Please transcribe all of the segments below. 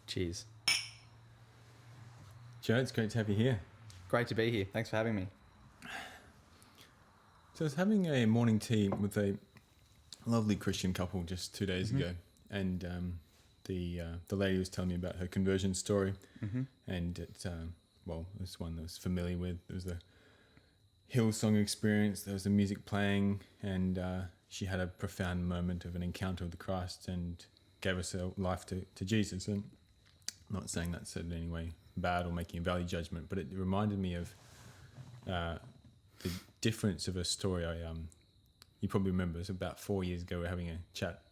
Cheers. Joe, it's great to have you here. Great to be here. Thanks for having me. So I was having a morning tea with a lovely Christian couple just 2 days ago, and the lady was telling me about her conversion story, and it was one that I was familiar with. There was a Hillsong experience. There was the music playing, and she had a profound moment of an encounter with Christ and gave us her life to Jesus. And I'm not saying that's in any way bad or making a value judgment, but it reminded me of the difference of a story. You probably remember, it was about 4 years ago. We were having a chat,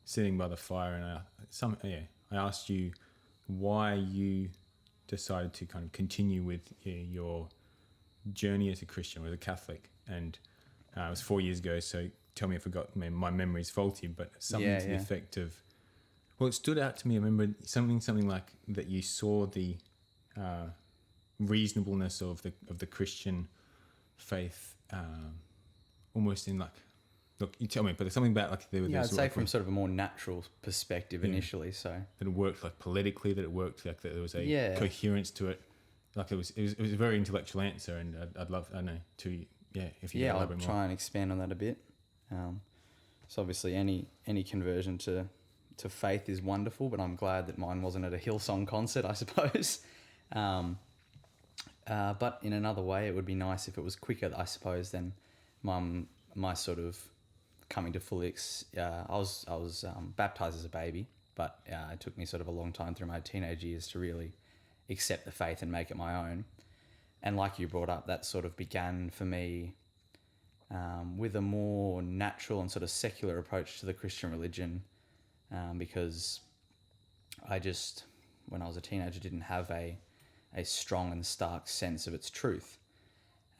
sitting by the fire, and I asked you why you decided to kind of continue with your journey as a Christian or as a Catholic, and it was 4 years ago. So tell me if my memory's faulty, but something to the effect of, well, it stood out to me. I remember something like that. You saw the reasonableness of the Christian faith, almost in like, look, you tell me, but there's something about like there. I'd say from sort of a more natural perspective initially. So that it worked like politically, that it worked like that there was a coherence to it. Like it was a very intellectual answer, and I'd love, I don't know, if you I'll try and expand on that a bit. So obviously any conversion to faith is wonderful, but I'm glad that mine wasn't at a Hillsong concert, I suppose. But in another way, it would be nice if it was quicker, I suppose, than my sort of coming to full I was baptized as a baby, but it took me sort of a long time through my teenage years to really accept the faith and make it my own. And like you brought up, that sort of began for me with a more natural and sort of secular approach to the Christian religion, because I just, when I was a teenager, didn't have a strong and stark sense of its truth.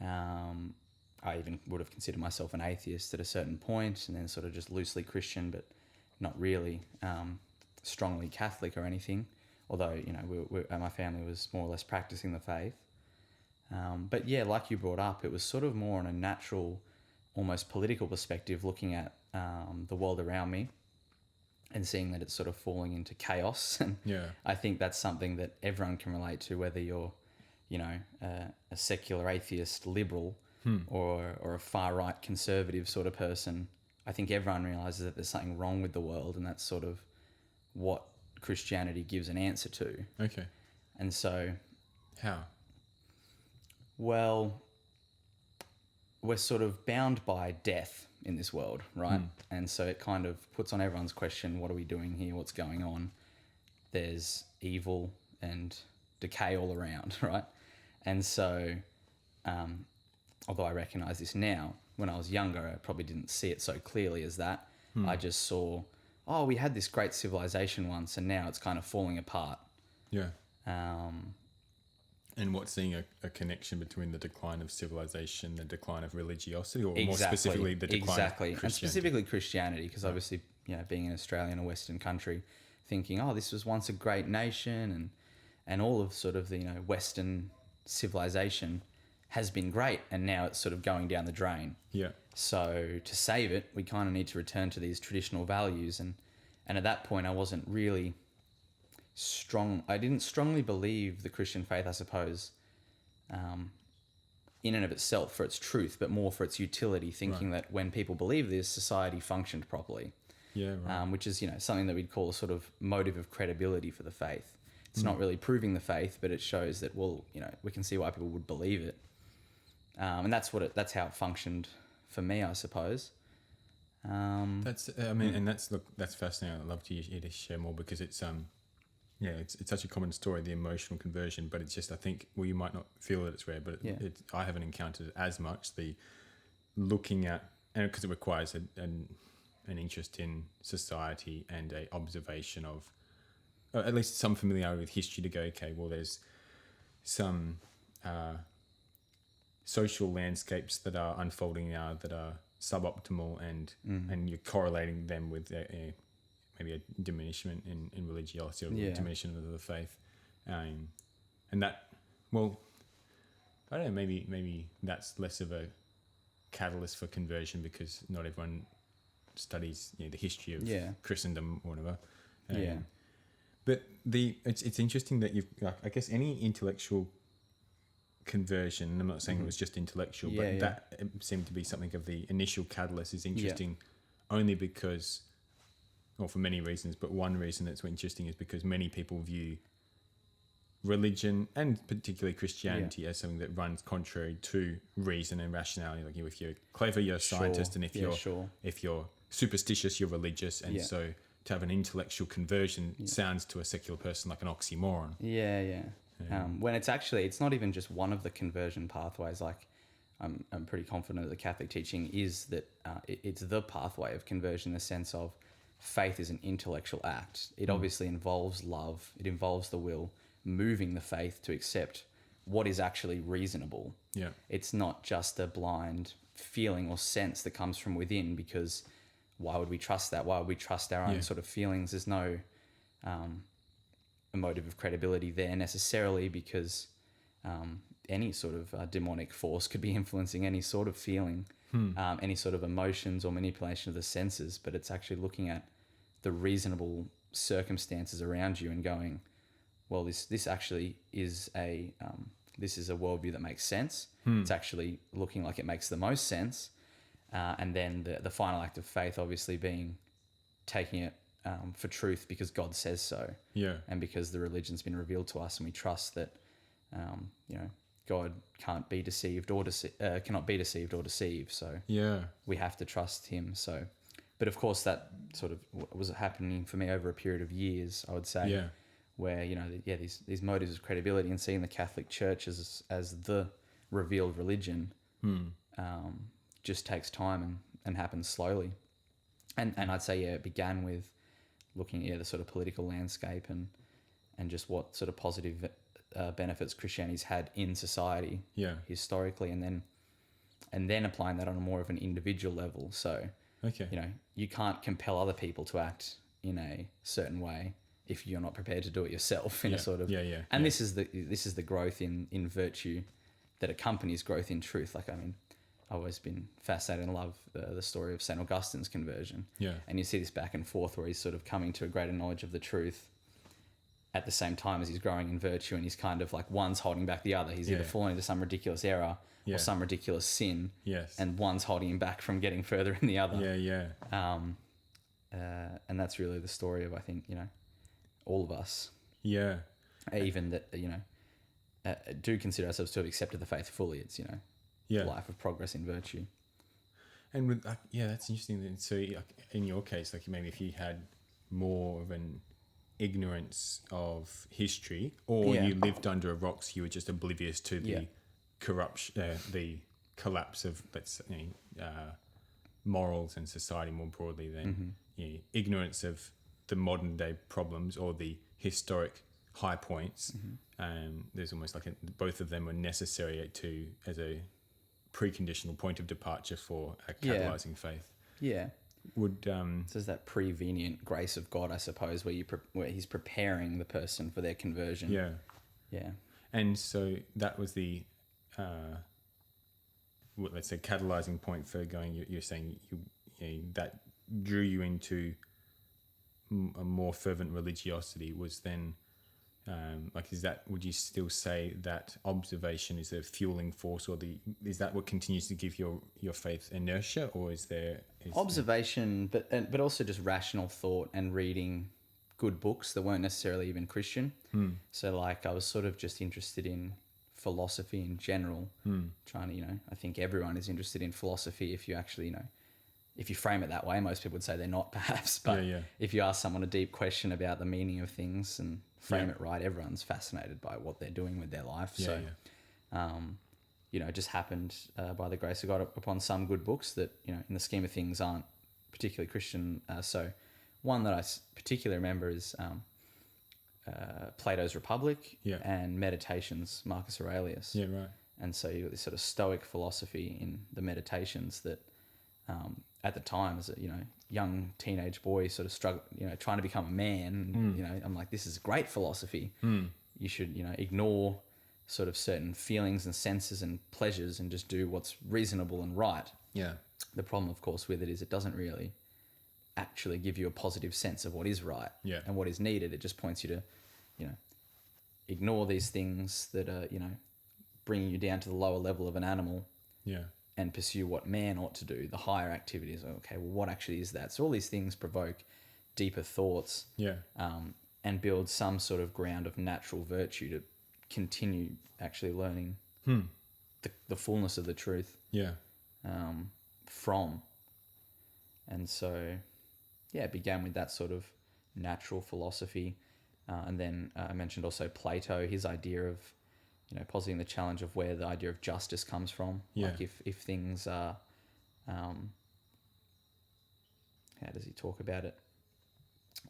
I even would have considered myself an atheist at a certain point, and then sort of just loosely Christian, but not really strongly Catholic or anything. Although, my family was more or less practicing the faith. But yeah, like you brought up, it was sort of more on a natural, almost political perspective, looking at the world around me and seeing that it's sort of falling into chaos. And I think that's something that everyone can relate to, whether you're, a secular atheist liberal or a far-right conservative sort of person. I think everyone realises that there's something wrong with the world, and that's sort of what Christianity gives an answer to. Okay. And so... How? Well, we're sort of bound by death in this world, right? And so it kind of puts on everyone's question, what are we doing here? What's going on? There's evil and decay all around, right? And so, although I recognise this now, when I was younger, I probably didn't see it so clearly as that. I just saw, we had this great civilization once, and now it's kind of falling apart. Yeah. And what's seeing a connection between the decline of civilization, the decline of religiosity, or more specifically the decline of Christianity? And specifically Christianity, because obviously, being an Australian, a Western country, thinking, this was once a great nation, and all of sort of the Western civilization has been great, and now it's sort of going down the drain. Yeah. So to save it, we kind of need to return to these traditional values, and at that point, I wasn't really strong. I didn't strongly believe the Christian faith, I suppose, in and of itself for its truth, but more for its utility, thinking that when people believe this, society functioned properly. Yeah, right. Which is, something that we'd call a sort of motive of credibility for the faith. It's not really proving the faith, but it shows that, we can see why people would believe it. And that's how it functioned for me, I suppose. That's fascinating. I'd love to hear to share more, because it's it's such a common story, the emotional conversion, but it's just, I think, you might not feel that it's rare, but I haven't encountered it as much, the looking at, and because it requires an interest in society and a observation of, or at least some familiarity with history, to go, okay, well, there's some social landscapes that are unfolding now that are suboptimal, and you're correlating them with maybe a diminishment in religiosity, or diminishment of the faith, and that, well, I don't know, maybe that's less of a catalyst for conversion, because not everyone studies the history of Christendom or whatever. But it's interesting that you've, like, I guess any intellectual conversion, and I'm not saying it was just intellectual, but that seemed to be something of the initial catalyst, is interesting only because, or for many reasons, but one reason that's interesting is because many people view religion and particularly Christianity as something that runs contrary to reason and rationality. Like, if you're clever, you're a scientist, and if you're superstitious, you're religious, and so to have an intellectual conversion sounds to a secular person like an oxymoron. When it's not even just one of the conversion pathways. Like, I'm pretty confident that the Catholic teaching is that it's the pathway of conversion, in the sense of faith is an intellectual act. It obviously involves love. It involves the will, moving the faith to accept what is actually reasonable. Yeah. It's not just a blind feeling or sense that comes from within, because why would we trust that? Why would we trust our own sort of feelings? There's no a motive of credibility there necessarily, because any sort of demonic force could be influencing any sort of feeling, any sort of emotions or manipulation of the senses. But it's actually looking at the reasonable circumstances around you and going, well, this actually is this is a worldview that makes sense. It's actually looking like it makes the most sense. And then the final act of faith obviously being taking it for truth because God says so. Yeah. And because the religion's been revealed to us, and we trust that, God can't be deceived or cannot be deceived or deceive. So we have to trust him. So, but of course that sort of was happening for me over a period of years, I would say. Yeah. Where, these motives of credibility and seeing the Catholic Church as the revealed religion just takes time and happens slowly. And I'd say, it began with looking at the sort of political landscape and just what sort of positive benefits Christianity's had in society historically, and then applying that on a more of an individual level. So, you can't compel other people to act in a certain way if you're not prepared to do it yourself in a sort of and this is the growth in virtue that accompanies growth in truth. Like, I mean, I've always been fascinated and love the story of St. Augustine's conversion. And you see this back and forth where he's sort of coming to a greater knowledge of the truth at the same time as he's growing in virtue, and he's kind of like, one's holding back the other. He's either falling into some ridiculous error or some ridiculous sin, and one's holding him back from getting further in the other. And that's really the story of, I think, all of us. Even that, do consider ourselves to have accepted the faith fully. It's, life of progress in virtue. And with that's interesting. Then, so in your case, like, maybe if you had more of an ignorance of history, or you lived under a rock, so you were just oblivious to the corruption, the collapse of, let's say, morals and society more broadly, then ignorance of the modern day problems or the historic high points. There's almost like both of them are necessary as a preconditional point of departure for a catalyzing faith. Would so there's that prevenient grace of God, I suppose, where he's preparing the person for their conversion. And so that was the let's say catalyzing point for going. You're saying that drew you into a more fervent religiosity was then would you still say that observation is a fueling force, or is that what continues to give your faith inertia, or is observation, but also just rational thought and reading good books that weren't necessarily even Christian. So, like, I was sort of just interested in philosophy in general, trying to, I think everyone is interested in philosophy if you actually, if you frame it that way. Most people would say they're not, perhaps, but if you ask someone a deep question about the meaning of things and frame it right, everyone's fascinated by what they're doing with their life. It just happened by the grace of God upon some good books that, in the scheme of things aren't particularly Christian. So one that I particularly remember is Plato's Republic and Meditations, Marcus Aurelius. And so you got this sort of Stoic philosophy in the Meditations that at the time, as a young teenage boy, sort of struggle, trying to become a man. I'm like, this is great philosophy. You should, ignore sort of certain feelings and senses and pleasures and just do what's reasonable and right. The problem, of course, with it is it doesn't really actually give you a positive sense of what is right Yeah. and what is needed. It just points you to, ignore these things that are, bringing you down to the lower level of an animal Yeah. and pursue what man ought to do, the higher activities. Okay, well, what actually is that? So all these things provoke deeper thoughts, Yeah. and build some sort of ground of natural virtue to continue actually learning the fullness of the truth Yeah. from. And so, it began with that sort of natural philosophy. And then I mentioned also Plato, his idea of, positing the challenge of where the idea of justice comes from. Yeah. Like if things are, how does he talk about it?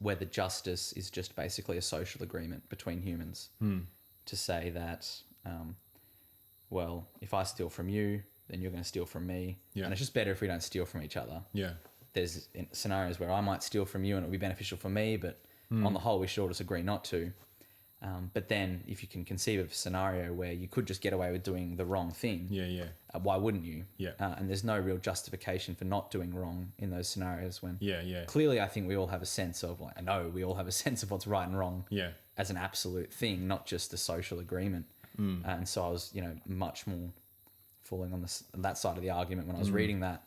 Whether justice is just basically a social agreement between humans to say that, well, if I steal from you, then you're going to steal from me. Yeah. And it's just better if we don't steal from each other. Yeah. There's scenarios where I might steal from you and it'll be beneficial for me, but on the whole, we should all just agree not to. But then if you can conceive of a scenario where you could just get away with doing the wrong thing, Yeah. why wouldn't you? Yeah. And there's no real justification for not doing wrong in those scenarios when Yeah. clearly I think we all have a sense of, I know we all have a sense of what's right and wrong Yeah. as an absolute thing, not just a social agreement. And so I was, much more falling on that side of the argument when I was reading that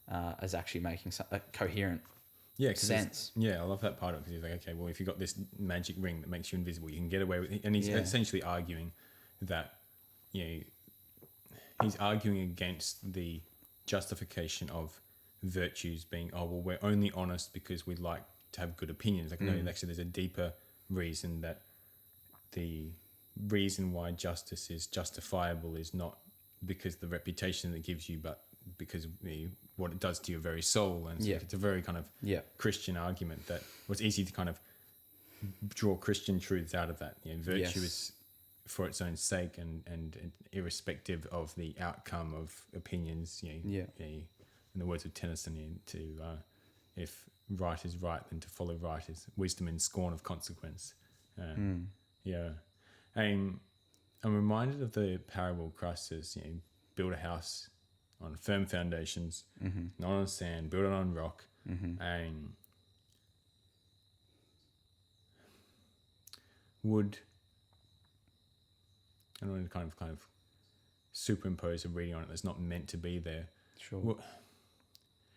as actually making a coherent sense. Yeah, I love that part of it because he's like, okay, well, if you've got this magic ring that makes you invisible, you can get away with it. And he's essentially arguing that, he's arguing against the justification of virtues being, oh, well, we're only honest because we like to have good opinions. Like, no, actually, there's a deeper reason that the reason why justice is justifiable is not because the reputation that it gives you, but because what it does to your very soul. And so it's a very kind of Christian argument that was easy to kind of draw Christian truths out of that. Virtue is for its own sake and irrespective of the outcome of opinions. In the words of Tennyson, if right is right, then to follow right is wisdom and scorn of consequence. I'm reminded of the parable Christ says, build a house on firm foundations, not on sand, build it on rock. And I don't want to kind of superimpose a reading on it that's not meant to be there. Sure. Well,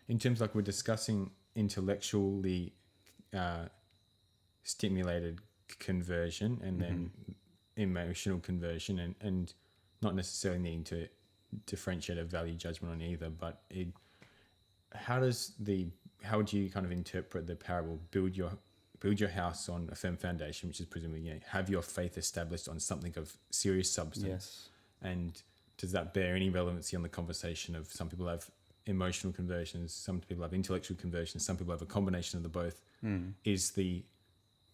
in terms like we're discussing intellectually stimulated conversion and then emotional conversion and not necessarily needing to differentiate a value judgment on either, but how would you kind of interpret the parable, build your house on a firm foundation, which is presumably have your faith established on something of serious substance? And does that bear any relevancy on the conversation of some people have emotional conversions, some people have intellectual conversions, some people have a combination of the both? Is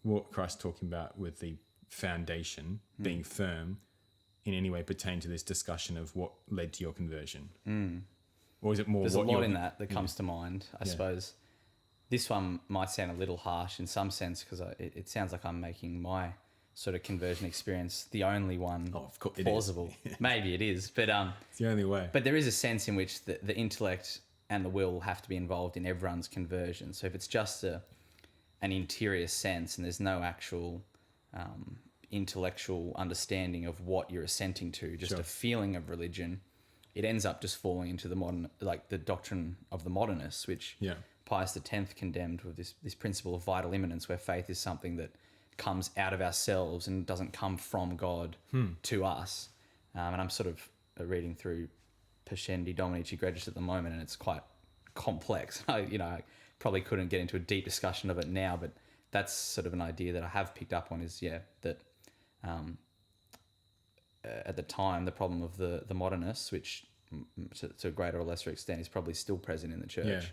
what Christ's talking about with the foundation being firm in any way pertain to this discussion of what led to your conversion? Or is it more... There's a lot in that comes to mind, I suppose. This one might sound a little harsh in some sense because it sounds like I'm making my sort of conversion experience the only one plausible. Maybe it is, but it's the only way. But there is a sense in which the intellect and the will have to be involved in everyone's conversion. So if it's just an interior sense and there's no actual intellectual understanding of what you're assenting to, just a feeling of religion, it ends up just falling into the doctrine of the modernists, which Pius X condemned with this principle of vital immanence, where faith is something that comes out of ourselves and doesn't come from God to us. And I'm sort of reading through Pascendi Dominici Gregis at the moment, and it's quite complex. I probably couldn't get into a deep discussion of it now, but that's sort of an idea that I have picked up on is, that at the time, the problem of the modernists, which to a greater or lesser extent is probably still present in the church,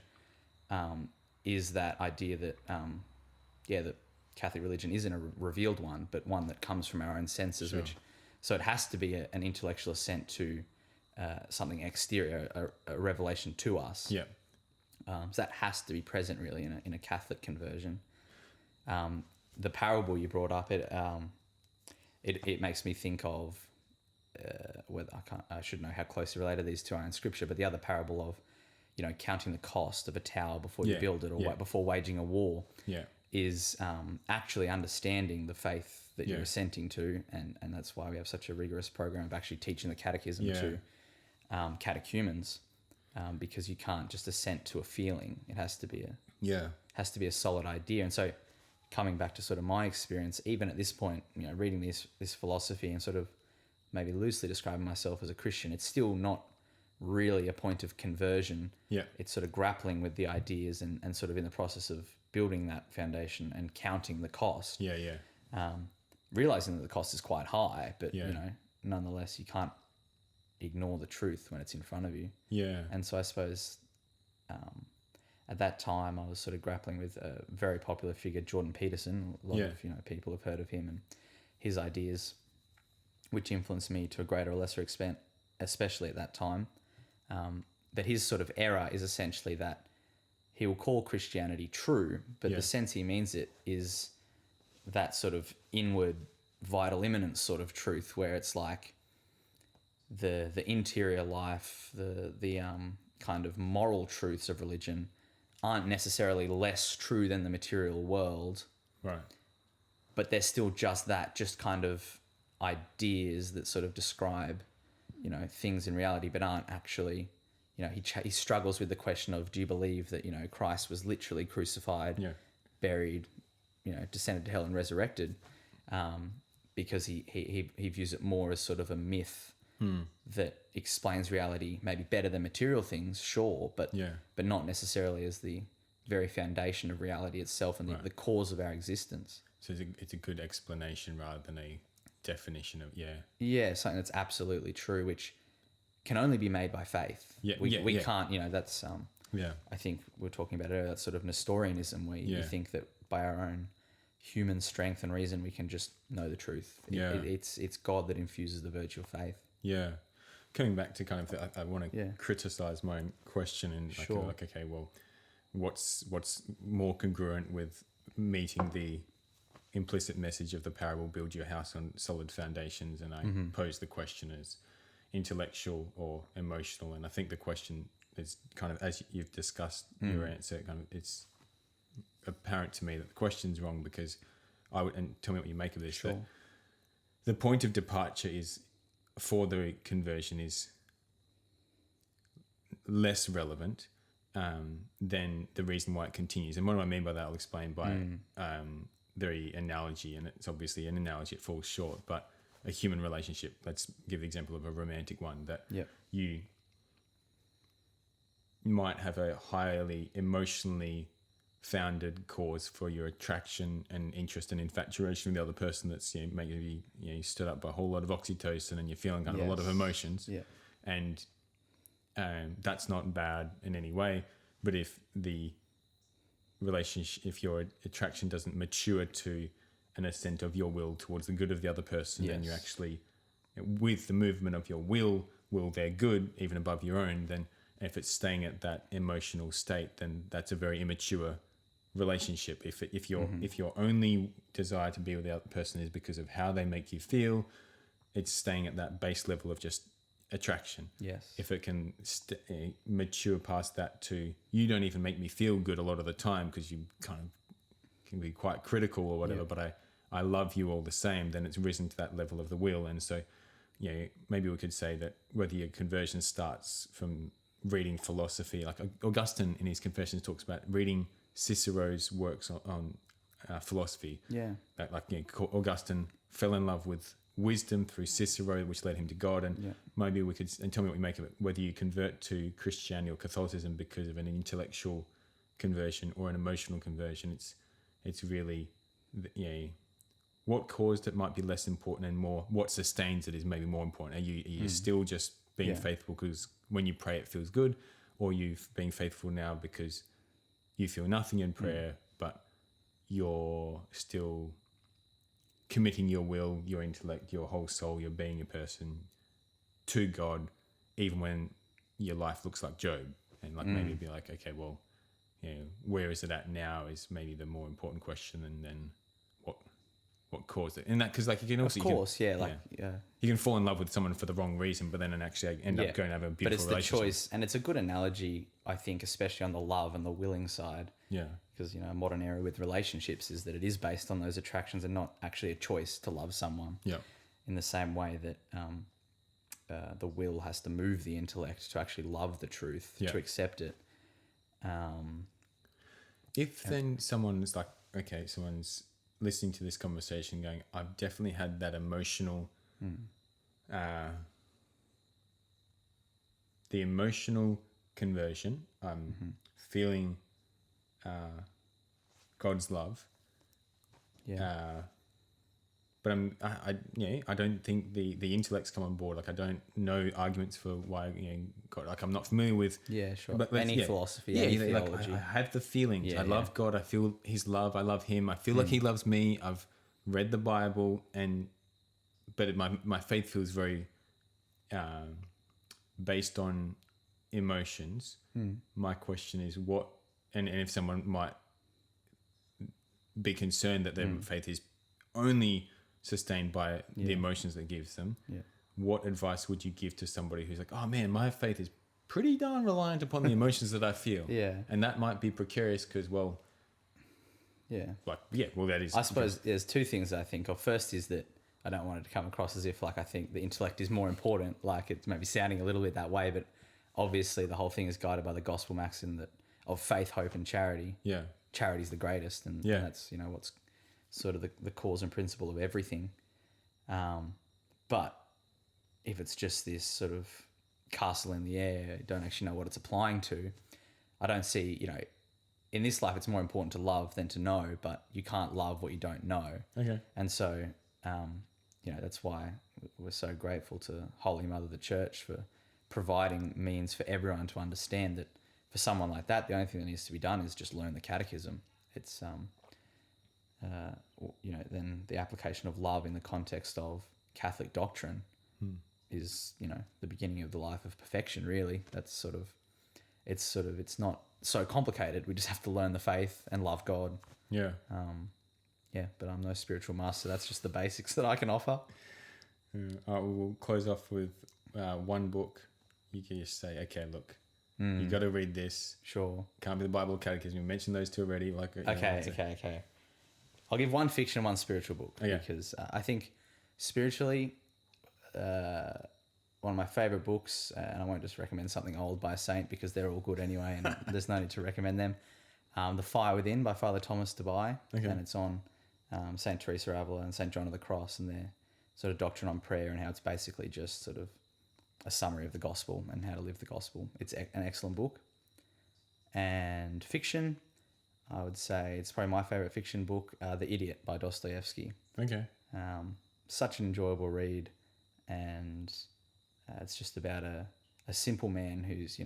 is that idea that, that Catholic religion isn't a revealed one, but one that comes from our own senses, so it has to be an intellectual assent to something exterior, a revelation to us. So that has to be present really in a Catholic conversion. The parable you brought up, it makes me think of whether I should know how closely related these two are in Scripture, but the other parable of counting the cost of a tower before you Yeah, build it, or yeah. before waging a war, Yeah. is actually understanding the faith that Yeah. you're assenting to, and that's why we have such a rigorous program of actually teaching the catechism Yeah. to catechumens, because you can't just assent to a feeling. It has to be a solid idea. And so, coming back to sort of my experience, even at this point, reading this philosophy and sort of maybe loosely describing myself as a Christian, it's still not really a point of conversion. Yeah. It's sort of grappling with the ideas and sort of in the process of building that foundation and counting the cost. Yeah. Yeah. Realizing that the cost is quite high, but Yeah. nonetheless, you can't ignore the truth when it's in front of you. Yeah. And so I suppose at that time I was sort of grappling with a very popular figure, Jordan Peterson. A lot of people have heard of him and his ideas, which influenced me to a greater or lesser extent, especially at that time. But his sort of error is essentially that he will call Christianity true, but the sense he means it is that sort of inward, vital, immanent sort of truth, where it's like the interior life, the kind of moral truths of religion aren't necessarily less true than the material world, Right. but they're still just kind of ideas that sort of describe, things in reality, but aren't actually, he struggles with the question of, do you believe that, Christ was literally crucified, buried, descended to hell and resurrected, because he views it more as sort of a myth that explains reality maybe better than material things, sure, but not necessarily as the very foundation of reality itself and the cause of our existence. So it's a good explanation rather than a definition of something that's absolutely true, which can only be made by faith. We can't, that's I think we were talking about earlier, that sort of Nestorianism, where you think that by our own human strength and reason we can just know the truth. It's God that infuses the virtue of faith. Coming back to kind of I want to criticize my own question and like okay, well, what's more congruent with meeting the implicit message of the parable, build your house on solid foundations, and I pose the question as intellectual or emotional, and I think the question is kind of, as you've discussed your answer, kind of it's apparent to me that the question's wrong, because and tell me what you make of this, that the point of departure is for the conversion is less relevant than the reason why it continues. And what do I mean by that? I'll explain by the analogy, and it's obviously an analogy, it falls short, but a human relationship. Let's give the example of a romantic one, that you might have a highly emotionally founded cause for your attraction and interest and infatuation with the other person, that's maybe you stood up by a whole lot of oxytocin and you're feeling kind of a lot of emotions, and that's not bad in any way. But if the relationship, if your attraction doesn't mature to an assent of your will towards the good of the other person, and you actually, with the movement of your will their good even above your own, then if it's staying at that emotional state, then that's a very immature relationship. If your only desire to be with the other person is because of how they make you feel, it's staying at that base level of just attraction. If it can mature past that to, you don't even make me feel good a lot of the time because you kind of can be quite critical or whatever, but I love you all the same, then it's risen to that level of the will. And so maybe we could say that whether your conversion starts from reading philosophy, like Augustine in his Confessions talks about reading Cicero's works on philosophy. Augustine fell in love with wisdom through Cicero, which led him to God. And maybe we could, and tell me what you make of it, whether you convert to Christianity or Catholicism because of an intellectual conversion or an emotional conversion. It's really, what caused it might be less important, and more what sustains it is maybe more important. Are you still just being faithful because when you pray it feels good, or you being faithful now because you feel nothing in prayer, but you're still committing your will, your intellect, your whole soul, your being a person to God, even when your life looks like Job. And maybe be like, okay, well, where is it at now is maybe the more important question, and then what cause it. And that, because like you can also, Of course, yeah. you can fall in love with someone for the wrong reason, but then actually end up going to have a beautiful But it's the relationship. choice, and it's a good analogy, I think, especially on the love and the willing side. Yeah. Because, a modern era with relationships is that it is based on those attractions and not actually a choice to love someone. Yeah. In the same way that the will has to move the intellect to actually love the truth, to accept it. If then someone's like, okay, someone's listening to this conversation going, I've definitely had that emotional, the emotional conversion. I'm feeling God's love. Yeah. But I don't think the intellect's come on board. Like I don't know arguments for why God. Like I'm not familiar with. Yeah, sure. But Any philosophy, any theology. Like I have the feelings. Yeah, I love God. I feel His love. I love Him. I feel like He loves me. I've read the Bible, but my faith feels very based on emotions. My question is what, and if someone might be concerned that their faith is only sustained by the emotions that it gives them. Yeah. What advice would you give to somebody who's like, oh man, my faith is pretty darn reliant upon the emotions that I feel. Yeah. And that might be precarious because, well, that is. I suppose there's two things that I think of. First is that I don't want it to come across as if like I think the intellect is more important, like it's maybe sounding a little bit that way, but obviously the whole thing is guided by the gospel maxim that of faith, hope and charity. Yeah. Charity's the greatest, and that's, what's sort of the cause and principle of everything. But if it's just this sort of castle in the air, don't actually know what it's applying to, I don't see, in this life it's more important to love than to know, but you can't love what you don't know. Okay. And so, that's why we're so grateful to Holy Mother, the Church, for providing means for everyone to understand that for someone like that, the only thing that needs to be done is just learn the catechism. It's, then the application of love in the context of Catholic doctrine is, the beginning of the life of perfection, really. It's not so complicated. We just have to learn the faith and love God. Yeah. But I'm no spiritual master. That's just the basics that I can offer. We'll close off with one book. You can just say, okay, look, you got to read this. Sure. Can't be the Bible or Catechism. You mentioned those two already. Okay. I'll give one fiction and one spiritual book because I think spiritually, one of my favorite books, and I won't just recommend something old by a saint because they're all good anyway, and there's no need to recommend them. The Fire Within by Father Thomas Dubai, and it's on Saint Teresa of Avila and Saint John of the Cross and their sort of doctrine on prayer and how it's basically just sort of a summary of the gospel and how to live the gospel. It's an excellent book. And fiction, I would say it's probably my favorite fiction book, The Idiot by Dostoevsky. Okay. Such an enjoyable read, and it's just about a simple man who's,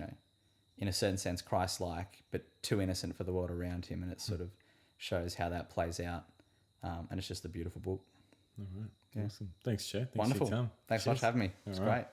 in a certain sense Christ-like, but too innocent for the world around him, and it sort of shows how that plays out. And it's just a beautiful book. All right. Yeah. Awesome. Thanks, Joe. Thanks Wonderful. for your time. Thanks so much for having me. It's great.